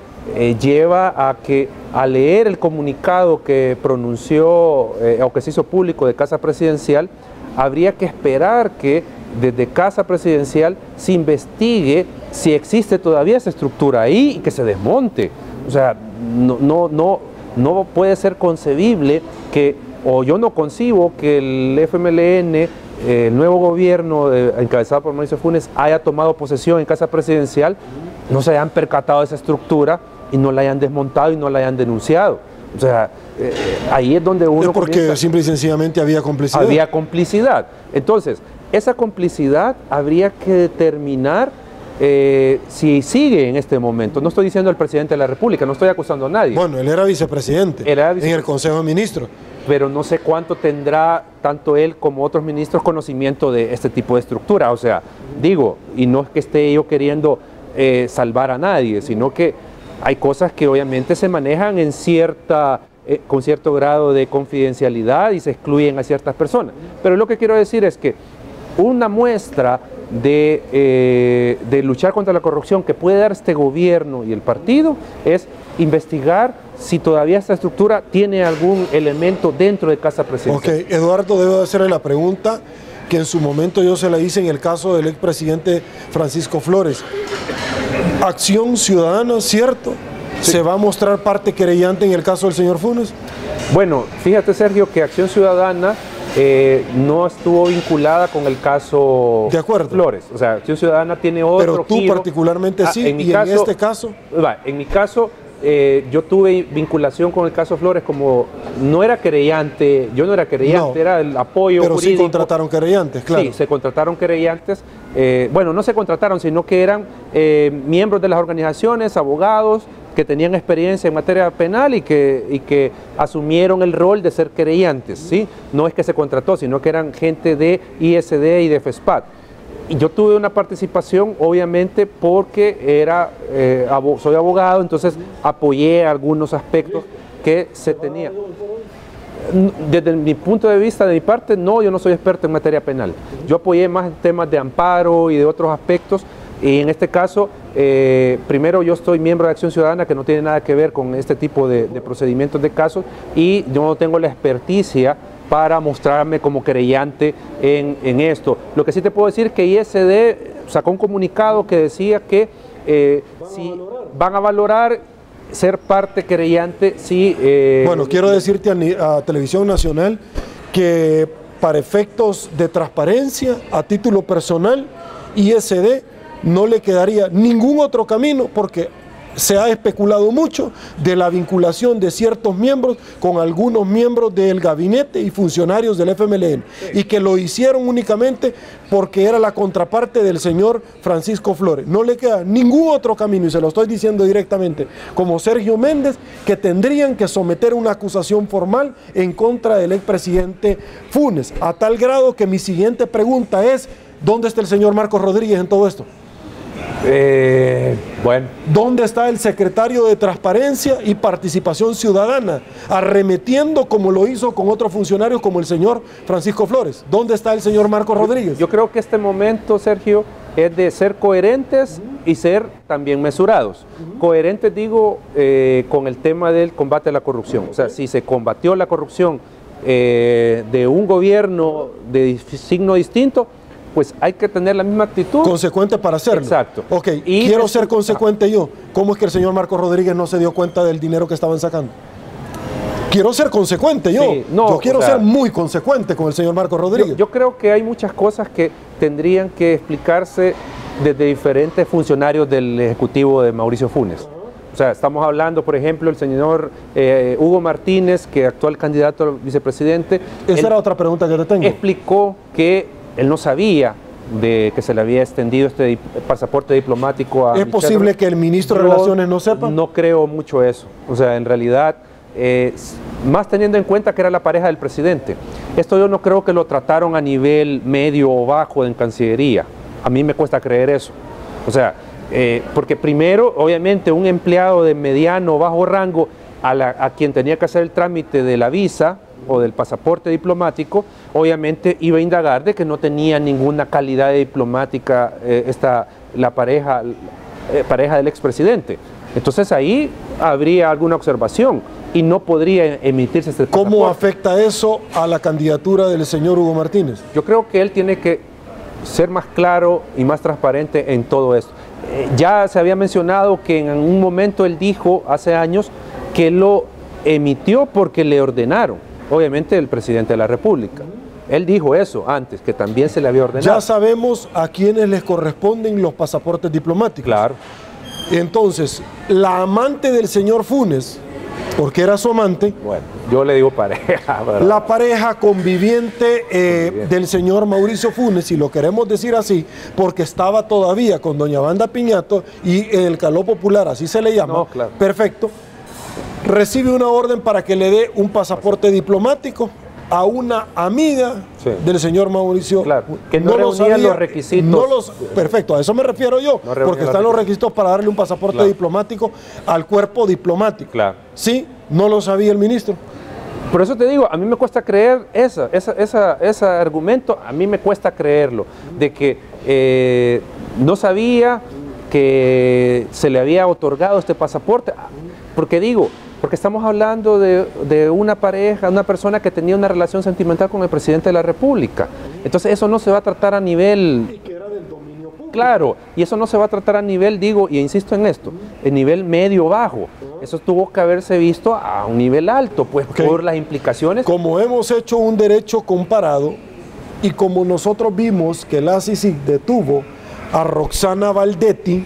lleva a que al leer el comunicado que pronunció o que se hizo público de Casa Presidencial, habría que esperar que desde Casa Presidencial se investigue si existe todavía esa estructura ahí y que se desmonte. O sea, no puede ser concebible que, o yo no concibo que el FMLN, el nuevo gobierno encabezado por Mauricio Funes, haya tomado posesión en Casa Presidencial, no se hayan percatado de esa estructura y no la hayan desmontado y no la hayan denunciado. O sea, ahí es donde uno... Es porque simple y sencillamente había complicidad. Había complicidad. Entonces, esa complicidad habría que determinar si sigue en este momento. No estoy diciendo el presidente de la República, no estoy acusando a nadie. Bueno, él era vicepresidente en el Consejo de Ministros. Pero no sé cuánto tendrá tanto él como otros ministros conocimiento de este tipo de estructura. O sea, digo, y no es que esté yo queriendo salvar a nadie, sino que hay cosas que obviamente se manejan con cierto grado de confidencialidad y se excluyen a ciertas personas. Pero lo que quiero decir es que una muestra de luchar contra la corrupción que puede dar este gobierno y el partido es investigar si todavía esta estructura tiene algún elemento dentro de Casa Presidencial. Ok, Eduardo, debo hacerle la pregunta que en su momento yo se la hice en el caso del expresidente Francisco Flores. Acción Ciudadana, ¿cierto? Sí. ¿Se va a mostrar parte querellante en el caso del señor Funes? Bueno, fíjate, Sergio, que Acción Ciudadana no estuvo vinculada con el caso Flores. O sea, Acción Ciudadana tiene otro Pero tú giro. particularmente sí, en este caso... En mi caso, yo tuve vinculación con el caso Flores como no era querellante, yo no era querellante, era el apoyo pero jurídico. Sí contrataron querellantes, claro. Sí, se contrataron querellantes. Bueno, no se contrataron, sino que eran miembros de las organizaciones, abogados, que tenían experiencia en materia penal y que asumieron el rol de ser querellantes, ¿sí? No es que se contrató, sino que eran gente de ISD y de FESPAD. Y yo tuve una participación, obviamente, porque soy abogado, entonces apoyé algunos aspectos que se tenían. Desde mi punto de vista, de mi parte, no, yo no soy experto en materia penal. Yo apoyé más en temas de amparo y de otros aspectos. Y en este caso, primero yo estoy miembro de Acción Ciudadana, que no tiene nada que ver con este tipo de procedimientos de casos, y yo no tengo la experticia para mostrarme como querellante en esto. Lo que sí te puedo decir es que ISD sacó un comunicado que decía que si van a valorar ser parte querellante, si... Bueno, quiero decirte a Televisión Nacional que para efectos de transparencia, a título personal, ISD no le quedaría ningún otro camino, porque se ha especulado mucho de la vinculación de ciertos miembros con algunos miembros del gabinete y funcionarios del FMLN, y que lo hicieron únicamente porque era la contraparte del señor Francisco Flores. No le queda ningún otro camino, y se lo estoy diciendo directamente, como Sergio Méndez, que tendrían que someter una acusación formal en contra del expresidente Funes, a tal grado que mi siguiente pregunta es: ¿dónde está el señor Marcos Rodríguez en todo esto? Bueno. ¿Dónde está el secretario de Transparencia y Participación Ciudadana, arremetiendo como lo hizo con otros funcionarios como el señor Francisco Flores? ¿Dónde está el señor Marcos Rodríguez? Yo creo que este momento, Sergio, es de ser coherentes y ser también mesurados. Coherentes, digo, con el tema del combate a la corrupción. O sea, si se combatió la corrupción de un gobierno de signo distinto, pues hay que tener la misma actitud. Consecuente para hacerlo. Exacto. Ok, y quiero ser consecuente yo. ¿Cómo es que el señor Marcos Rodríguez no se dio cuenta del dinero que estaban sacando? Quiero ser consecuente yo. Sí, no, yo quiero ser muy consecuente con el señor Marcos Rodríguez. Yo creo que hay muchas cosas que tendrían que explicarse desde diferentes funcionarios del Ejecutivo de Mauricio Funes. O sea, estamos hablando, por ejemplo, el señor Hugo Martínez, que actual candidato a vicepresidente. Esa era otra pregunta que te tengo. Explicó que él no sabía de que se le había extendido este pasaporte diplomático a... ¿Es posible que el ministro de Relaciones no sepa? No creo mucho eso. O sea, en realidad, más teniendo en cuenta que era la pareja del presidente. Esto yo no creo que lo trataron a nivel medio o bajo en Cancillería. A mí me cuesta creer eso. O sea, porque primero, obviamente, un empleado de mediano o bajo rango a quien tenía que hacer el trámite de la visa o del pasaporte diplomático, obviamente iba a indagar de que no tenía ninguna calidad diplomática la pareja del expresidente. Entonces ahí habría alguna observación y no podría emitirse este pasaporte. ¿Cómo afecta eso a la candidatura del señor Hugo Martínez? Yo creo que él tiene que ser más claro y más transparente en todo esto. Ya se había mencionado que en un momento él dijo hace años que lo emitió porque le ordenaron. Obviamente el presidente de la República. Él dijo eso antes, que también se le había ordenado. Ya sabemos a quiénes les corresponden los pasaportes diplomáticos. Claro. Entonces, la amante del señor Funes, porque era su amante. Bueno, yo le digo pareja. ¿Verdad? La pareja conviviente del señor Mauricio Funes, si lo queremos decir así, porque estaba todavía con doña Wanda Piñato y en el caló popular, así se le llama. No, claro. Perfecto. Recibe una orden para que le dé un pasaporte diplomático a una amiga del señor Mauricio. Claro, que no reunía los requisitos. Perfecto, a eso me refiero yo, porque están los requisitos para darle un pasaporte diplomático al cuerpo diplomático. Claro. Sí, no lo sabía el ministro. Por eso te digo, a mí me cuesta creer ese argumento, a mí me cuesta creerlo, de que no sabía que se le había otorgado este pasaporte, porque estamos hablando de una pareja, una persona que tenía una relación sentimental con el presidente de la República. Entonces eso no se va a tratar a nivel... Y que era del dominio público. claro, y eso no se va a tratar a nivel, digo, y insisto en esto, el nivel medio-bajo. Eso tuvo que haberse visto a un nivel alto, pues por las implicaciones. Como hemos hecho un derecho comparado y como nosotros vimos que la CICIG detuvo a Roxana Valdetti,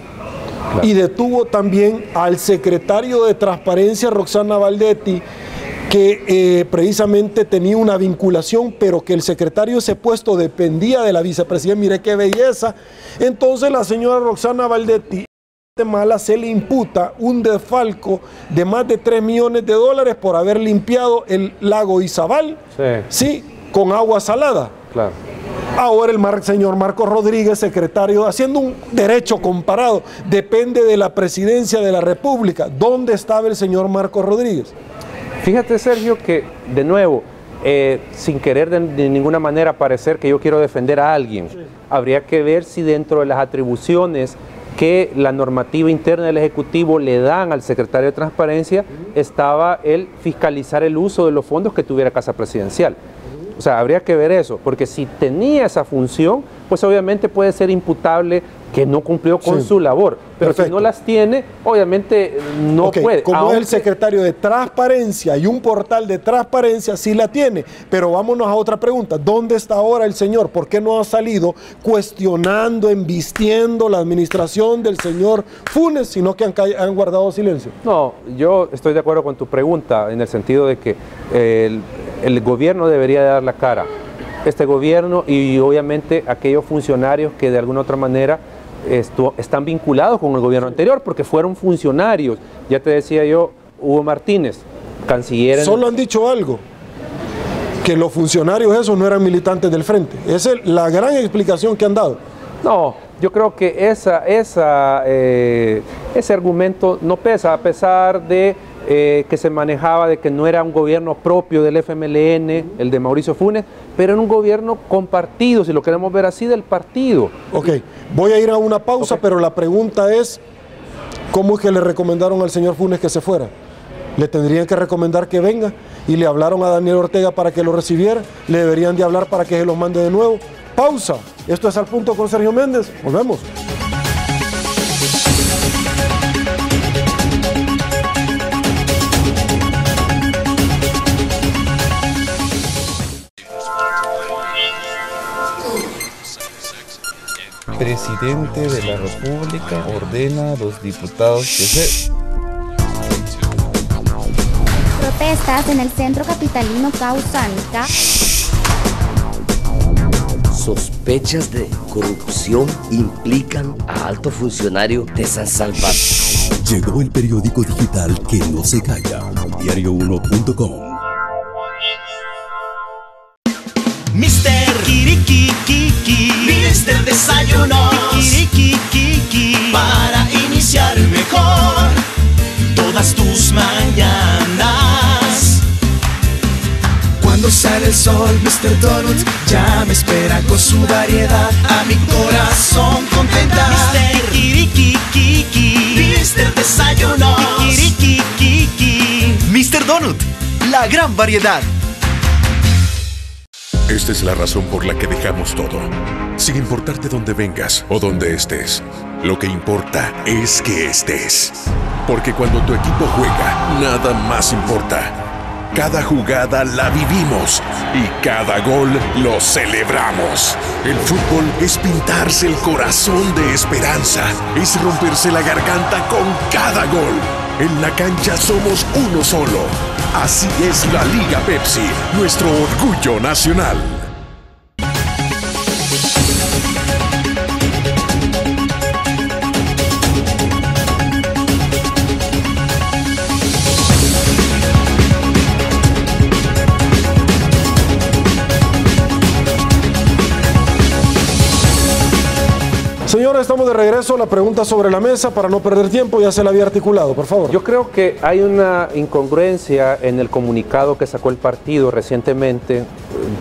claro, y detuvo también al secretario de Transparencia, Roxana Valdetti, que precisamente tenía una vinculación, pero que el secretario de ese puesto dependía de la vicepresidenta. Mire qué belleza. Entonces la señora Roxana Valdetti de Mala se le imputa un desfalco de más de 3 millones de dólares por haber limpiado el lago Izabal, sí, con agua salada. Claro. Ahora el señor Marcos Rodríguez, secretario, haciendo un derecho comparado, depende de la presidencia de la República. ¿Dónde estaba el señor Marcos Rodríguez? Fíjate, Sergio, que de nuevo, sin querer de ninguna manera parecer que yo quiero defender a alguien, sí, habría que ver si dentro de las atribuciones que la normativa interna del Ejecutivo le dan al secretario de Transparencia estaba el fiscalizar el uso de los fondos que tuviera Casa Presidencial. O sea, habría que ver eso, porque si tenía esa función, pues obviamente puede ser imputable que no cumplió con su labor, pero si no las tiene, obviamente no puede. Como es el secretario de Transparencia y un portal de transparencia, sí la tiene, pero vámonos a otra pregunta. ¿Dónde está ahora el señor? ¿Por qué no ha salido cuestionando, embistiendo la administración del señor Funes, sino que han guardado silencio? No, yo estoy de acuerdo con tu pregunta, en el sentido de que el gobierno debería dar la cara. Este gobierno y obviamente aquellos funcionarios que de alguna otra manera están vinculados con el gobierno anterior porque fueron funcionarios. Ya te decía yo, Hugo Martínez, canciller. Solo han dicho algo, que los funcionarios esos no eran militantes del frente. Esa es la gran explicación que han dado. No, yo creo que ese argumento no pesa, a pesar de que se manejaba de que no era un gobierno propio del FMLN, el de Mauricio Funes, pero era un gobierno compartido, si lo queremos ver así, del partido. Ok, voy a ir a una pausa, pero la pregunta es, ¿cómo es que le recomendaron al señor Funes que se fuera? ¿Le tendrían que recomendar que venga? ¿Y le hablaron a Daniel Ortega para que lo recibiera? ¿Le deberían de hablar para que se los mande de nuevo? Pausa. Esto es Al Punto con Sergio Méndez. Volvemos. Presidente de la República ordena a los diputados que se... Protestas en el centro capitalino causan sospechas de corrupción implican a alto funcionario de San Salvador. Llegó el periódico digital que no se calla, diario1.com. Mister Kirikikiki, Mister Desayuno, Kirikikiki, para iniciar mejor todas tus mañanas. Cuando sale el sol, Mr. Donuts ya me espera con su variedad. A mi corazón contenta. Mister Kirikikiki, Mister Desayuno, Kirikikiki, Mr. Donut, la gran variedad. Esta es la razón por la que dejamos todo. Sin importarte dónde vengas o dónde estés, lo que importa es que estés. Porque cuando tu equipo juega, nada más importa. Cada jugada la vivimos y cada gol lo celebramos. El fútbol es pintarse el corazón de esperanza, es romperse la garganta con cada gol. En la cancha somos uno solo. Así es la Liga Pepsi, nuestro orgullo nacional. Señores, estamos de regreso. La pregunta sobre la mesa, para no perder tiempo, ya se la había articulado, por favor. Yo creo que hay una incongruencia en el comunicado que sacó el partido recientemente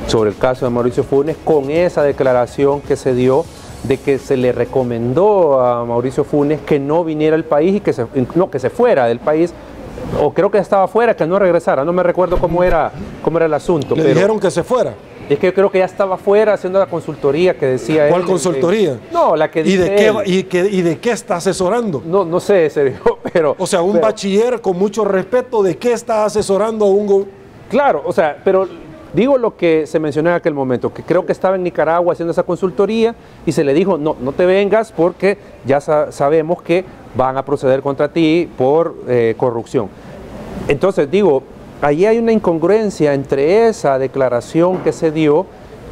sobre el caso de Mauricio Funes, con esa declaración que se dio de que se le recomendó a Mauricio Funes que no viniera al país y que se fuera del país, o creo que estaba fuera, que no regresara. No me recuerdo cómo era el asunto. Le dijeron que se fuera. Es que yo creo que ya estaba afuera haciendo la consultoría que decía él. ¿Cuál consultoría? No, la que dice él. ¿Y de qué está asesorando? No sé, Sergio, pero... O sea, un bachiller, con mucho respeto, ¿de qué está asesorando a un... Claro, o sea, pero digo lo que se mencionó en aquel momento, que creo que estaba en Nicaragua haciendo esa consultoría y se le dijo, no te vengas porque ya sabemos que van a proceder contra ti por corrupción. Entonces, digo, ahí hay una incongruencia entre esa declaración que se dio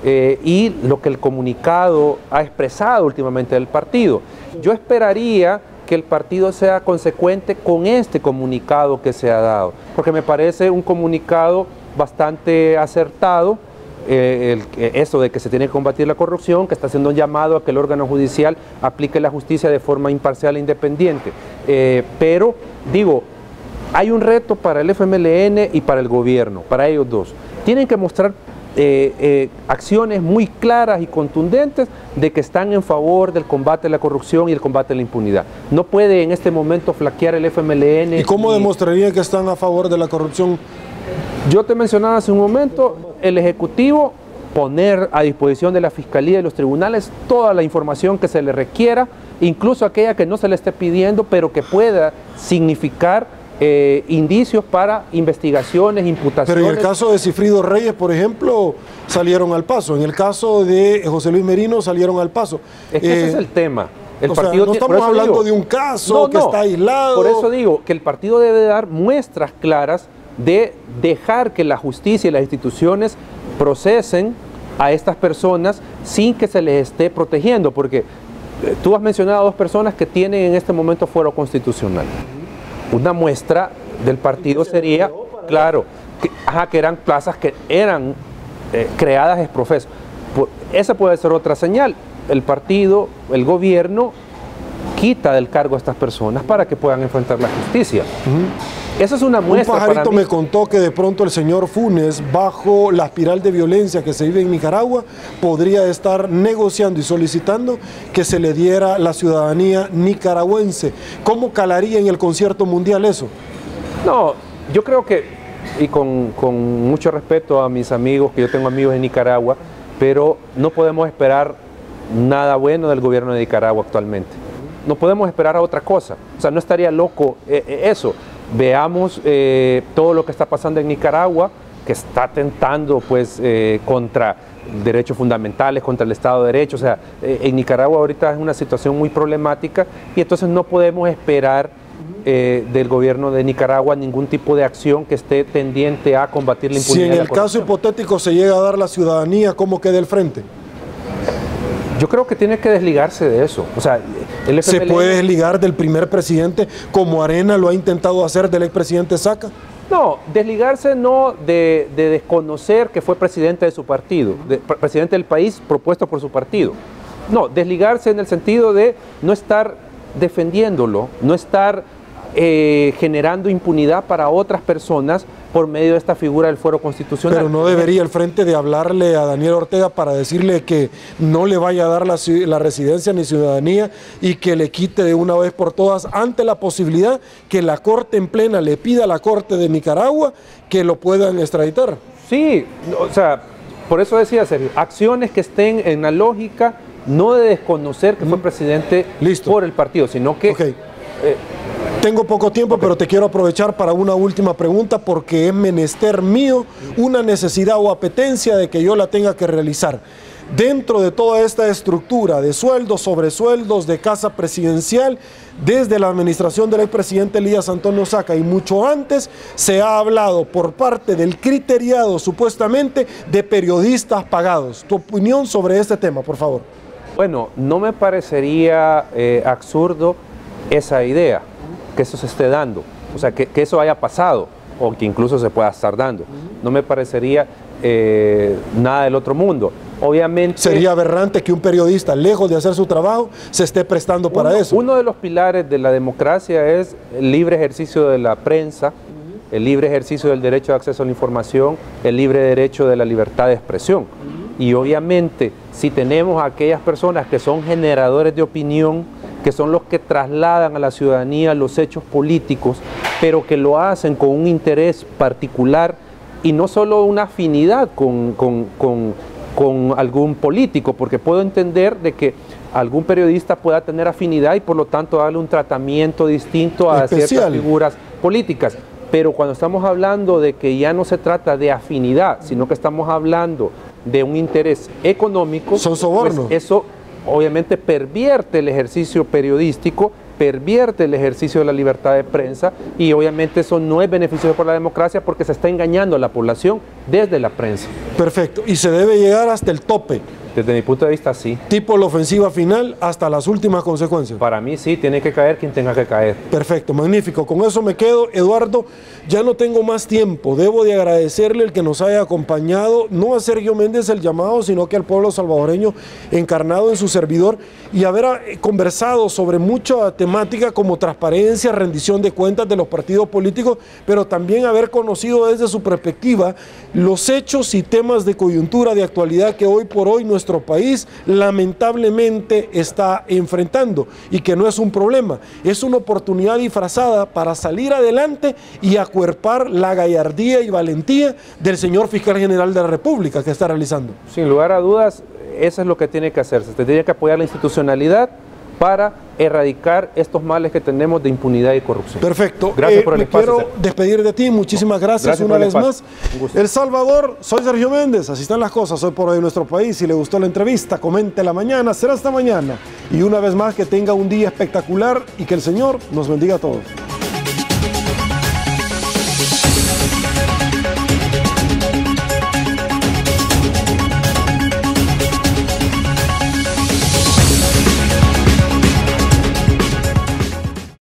y lo que el comunicado ha expresado últimamente del partido. Yo esperaría que el partido sea consecuente con este comunicado que se ha dado, porque me parece un comunicado bastante acertado, eso de que se tiene que combatir la corrupción, que está haciendo un llamado a que el órgano judicial aplique la justicia de forma imparcial e independiente. Pero, digo, hay un reto para el FMLN y para el gobierno, para ellos dos. Tienen que mostrar acciones muy claras y contundentes de que están en favor del combate a la corrupción y el combate a la impunidad. No puede en este momento flaquear el FMLN. ¿Y cómo demostrarían que están a favor de la corrupción? Yo te mencionaba hace un momento, el Ejecutivo poner a disposición de la Fiscalía y los tribunales toda la información que se le requiera, incluso aquella que no se le esté pidiendo, pero que pueda significar indicios para investigaciones, imputaciones. Pero en el caso de Cifrido Reyes, por ejemplo, salieron al paso. En el caso de José Luis Merino salieron al paso. Es que ese es el tema. El partido no estamos hablando de un caso que está aislado. Por eso digo que el partido debe dar muestras claras de dejar que la justicia y las instituciones procesen a estas personas sin que se les esté protegiendo, porque tú has mencionado a dos personas que tienen en este momento fuero constitucional. Una muestra del partido sería, claro, que eran plazas que eran creadas ex profeso. Esa puede ser otra señal. El partido, el gobierno, quita del cargo a estas personas para que puedan enfrentar la justicia. Esa es una muestra. Un pajarito me contó que de pronto el señor Funes, bajo la espiral de violencia que se vive en Nicaragua, podría estar negociando y solicitando que se le diera la ciudadanía nicaragüense. ¿Cómo calaría en el concierto mundial eso? No, yo creo que, y con mucho respeto a mis amigos, que yo tengo amigos en Nicaragua, pero no podemos esperar nada bueno del gobierno de Nicaragua actualmente. No podemos esperar a otra cosa. O sea, no estaría loco eso. Veamos todo lo que está pasando en Nicaragua, que está atentando pues contra derechos fundamentales, contra el Estado de Derecho. O sea, en Nicaragua ahorita es una situación muy problemática y entonces no podemos esperar del gobierno de Nicaragua ningún tipo de acción que esté tendiente a combatir la impunidad. Si en el caso hipotético se llega a dar la ciudadanía, ¿cómo queda el frente? Yo creo que tiene que desligarse de eso. O sea, el FMLN... ¿Se puede desligar del primer presidente como Arena lo ha intentado hacer del expresidente Saca? No, desligarse no de desconocer que fue presidente de su partido, presidente del país propuesto por su partido. No, desligarse en el sentido de no estar defendiéndolo, no estar generando impunidad para otras personas por medio de esta figura del fuero constitucional. Pero no debería el frente de hablarle a Daniel Ortega para decirle que no le vaya a dar la residencia ni ciudadanía y que le quite de una vez por todas, ante la posibilidad que la Corte en plena le pida a la Corte de Nicaragua que lo puedan extraditar. Sí, o sea, por eso decía Sergio, acciones que estén en la lógica no de desconocer que fue presidente por el partido, sino que... Okay. Tengo poco tiempo, pero te quiero aprovechar para una última pregunta porque es menester mío, una necesidad o apetencia de que yo la tenga que realizar. Dentro de toda esta estructura de sueldos, sobresueldos, de casa presidencial, desde la administración del expresidente Elías Antonio Saca y mucho antes, se ha hablado por parte del criteriado, supuestamente, de periodistas pagados. Tu opinión sobre este tema, por favor. Bueno, no me parecería absurdo esa idea, que eso se esté dando, o sea, que eso haya pasado, o que incluso se pueda estar dando. No me parecería nada del otro mundo. Obviamente... Sería aberrante que un periodista, lejos de hacer su trabajo, se esté prestando para eso. Uno de los pilares de la democracia es el libre ejercicio de la prensa, el libre ejercicio del derecho de acceso a la información, el libre derecho de la libertad de expresión. Y obviamente, si tenemos a aquellas personas que son generadores de opinión, que son los que trasladan a la ciudadanía los hechos políticos, pero que lo hacen con un interés particular y no solo una afinidad con algún político, porque puedo entender de que algún periodista pueda tener afinidad y por lo tanto darle un tratamiento distinto a ciertas figuras políticas. Pero cuando estamos hablando de que ya no se trata de afinidad, sino que estamos hablando de un interés económico, son sobornos. Pues eso obviamente pervierte el ejercicio periodístico, pervierte el ejercicio de la libertad de prensa y obviamente eso no es beneficioso para la democracia porque se está engañando a la población desde la prensa. Perfecto, y se debe llegar hasta el tope. Desde mi punto de vista, sí. Tipo la ofensiva final hasta las últimas consecuencias. Para mí sí, tiene que caer quien tenga que caer. Perfecto, magnífico. Con eso me quedo. Eduardo, ya no tengo más tiempo. Debo de agradecerle el que nos haya acompañado, no a Sergio Méndez el llamado, sino que al pueblo salvadoreño encarnado en su servidor y haber conversado sobre mucha temática como transparencia, rendición de cuentas de los partidos políticos, pero también haber conocido desde su perspectiva los hechos y temas de coyuntura, de actualidad que hoy por hoy nuestro país lamentablemente está enfrentando y que no es un problema, es una oportunidad disfrazada para salir adelante y acuerpar la gallardía y valentía del señor fiscal general de la República que está realizando. Sin lugar a dudas, eso es lo que tiene que hacerse, se tiene que apoyar la institucionalidad para erradicar estos males que tenemos de impunidad y corrupción. Perfecto. Gracias por el espacio. Quiero despedir de ti. Muchísimas gracias una vez más. El Salvador, soy Sergio Méndez. Así están las cosas hoy por hoy en nuestro país. Si le gustó la entrevista, comente la mañana. Será hasta mañana. Y una vez más que tenga un día espectacular y que el Señor nos bendiga a todos.